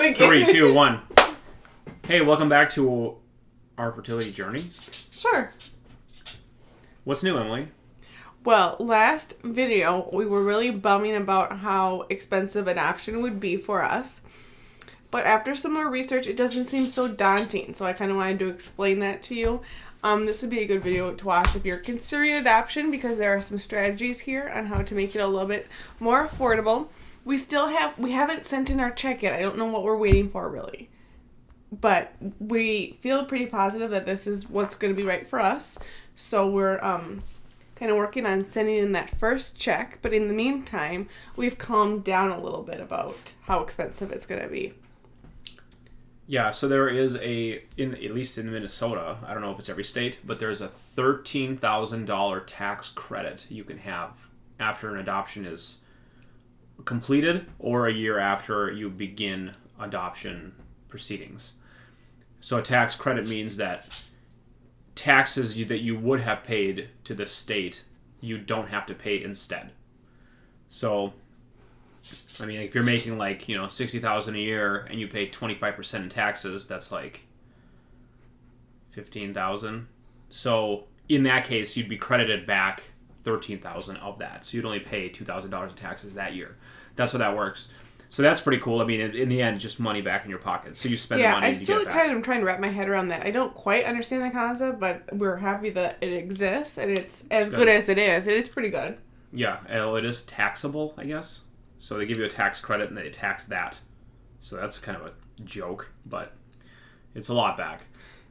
again. 3, 2, 1. Hey, welcome back to our fertility journey. Sure. What's new, Emily? Well, last video, we were really bumming about how expensive adoption would be for us. But after some more research, it doesn't seem so daunting. So I kind of wanted to explain that to you. This would be a good video to watch if you're considering adoption, because there are some strategies here on how to make it a little bit more affordable. We haven't sent in our check yet. I don't know what we're waiting for, really. But we feel pretty positive that this is what's going to be right for us. So we're kind of working on sending in that first check. But in the meantime, we've calmed down a little bit about how expensive it's going to be. Yeah, so there is at least in Minnesota, I don't know if it's every state, but there's a $13,000 tax credit you can have after an adoption is completed or a year after you begin adoption proceedings. So a tax credit means that taxes that you would have paid to the state, you don't have to pay instead. So, I mean, if you're making like, $60,000 a year and you pay 25% in taxes, that's like $15,000. So in that case, you'd be credited back $13,000 of that. So you'd only pay $2,000 in taxes that year. That's how that works. So that's pretty cool. I mean, in the end, just money back in your pocket. So you spend the money and you get it back. Yeah, I still kind of am trying to wrap my head around that. I don't quite understand the concept, but we're happy that it exists, and it's as good as it is. It is pretty good. Yeah, it is taxable, I guess. So they give you a tax credit and they tax that. So that's kind of a joke, but it's a lot back.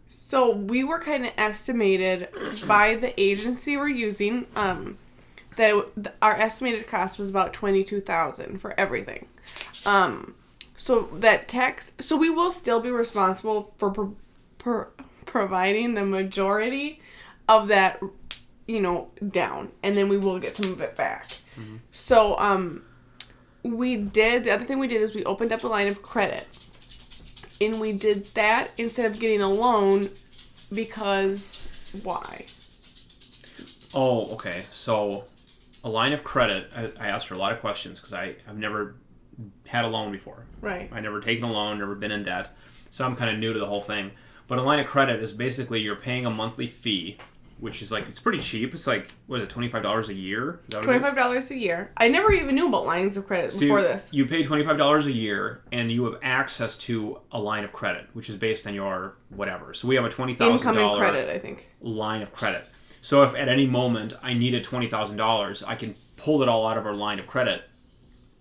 So we were kind of estimated by the agency we're using that our estimated cost was about $22,000 for everything. So we will still be responsible for providing the majority of that, down, and then we will get some of it back. Mm-hmm. So, the other thing we did is we opened up a line of credit, and we did that instead of getting a loan because why? Oh, okay. So a line of credit, I asked her a lot of questions because I've never had a loan before. Right. I've never taken a loan, never been in debt. So I'm kind of new to the whole thing. But a line of credit is basically you're paying a monthly fee, which is like, it's pretty cheap. It's like, what is it, $25 a year? Is that what $25 a year. I never even knew about lines of credit before this. You pay $25 a year, and you have access to a line of credit, which is based on your whatever. So we have a $20,000 incoming credit, I think, line of credit. So if at any moment I needed $20,000, I can pull it all out of our line of credit,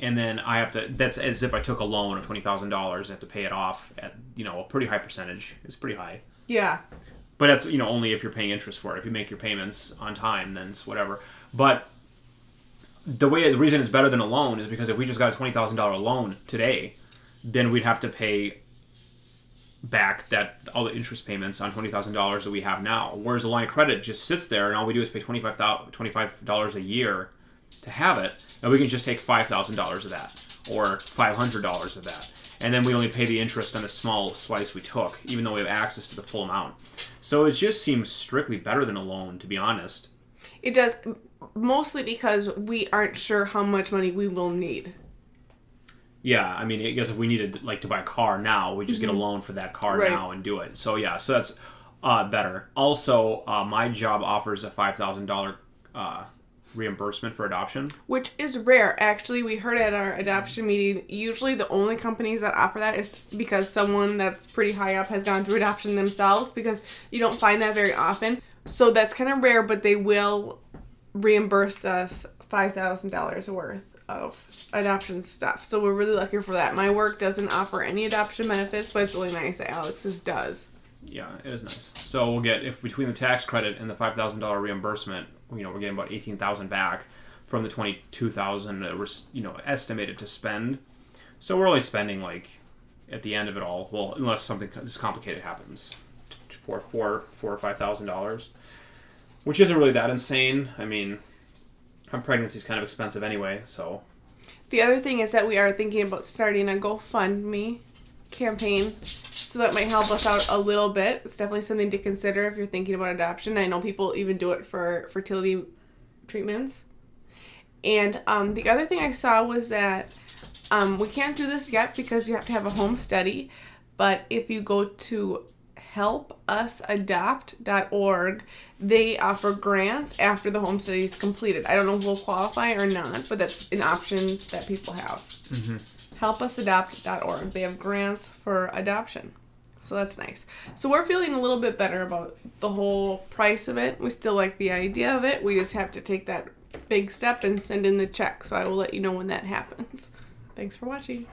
and then I have to. That's as if I took a loan of $20,000. I have to pay it off at a pretty high percentage. It's pretty high. Yeah. But that's only if you're paying interest for it. If you make your payments on time, then it's whatever. But the reason it's better than a loan is because if we just got a $20,000 loan today, then we'd have to pay back all the interest payments on $20,000 that we have now. Whereas a line of credit just sits there, and all we do is pay $25 a year to have it, and we can just take $5,000 of that or $500 of that. And then we only pay the interest on the small slice we took, even though we have access to the full amount. So it just seems strictly better than a loan, to be honest. It does, mostly because we aren't sure how much money we will need. Yeah, I mean, I guess if we needed to buy a car now, we just get a loan for that car now and do it. So yeah, so that's better. Also, my job offers a $5,000 reimbursement for adoption, which is rare. Actually, we heard at our adoption meeting, usually the only companies that offer that is because someone that's pretty high up has gone through adoption themselves, because you don't find that very often. So that's kind of rare, but they will reimburse us $5,000 worth of adoption stuff. So we're really lucky for that. My work doesn't offer any adoption benefits, but it's really nice that Alex's does. Yeah, it is nice. So we'll get, if between the tax credit and the $5,000 reimbursement, we're getting about $18,000 back from the $22,000 that we're estimated to spend. So we're only spending at the end of it all, well, unless something just complicated happens, for $4,000 or $5,000, which isn't really that insane. I mean, pregnancy is kind of expensive anyway, so. The other thing is that we are thinking about starting a GoFundMe campaign, so that might help us out a little bit. It's definitely something to consider if you're thinking about adoption. I know people even do it for fertility treatments. And the other thing I saw was that We can't do this yet because you have to have a home study, but if you go to helpusadopt.org, they offer grants after the home study is completed. I don't know if we'll qualify or not, but that's an option that people have. Mm-hmm. Helpusadopt.org. They have grants for adoption. So that's nice. So we're feeling a little bit better about the whole price of it. We still like the idea of it. We just have to take that big step and send in the check. So I will let you know when that happens. Thanks for watching.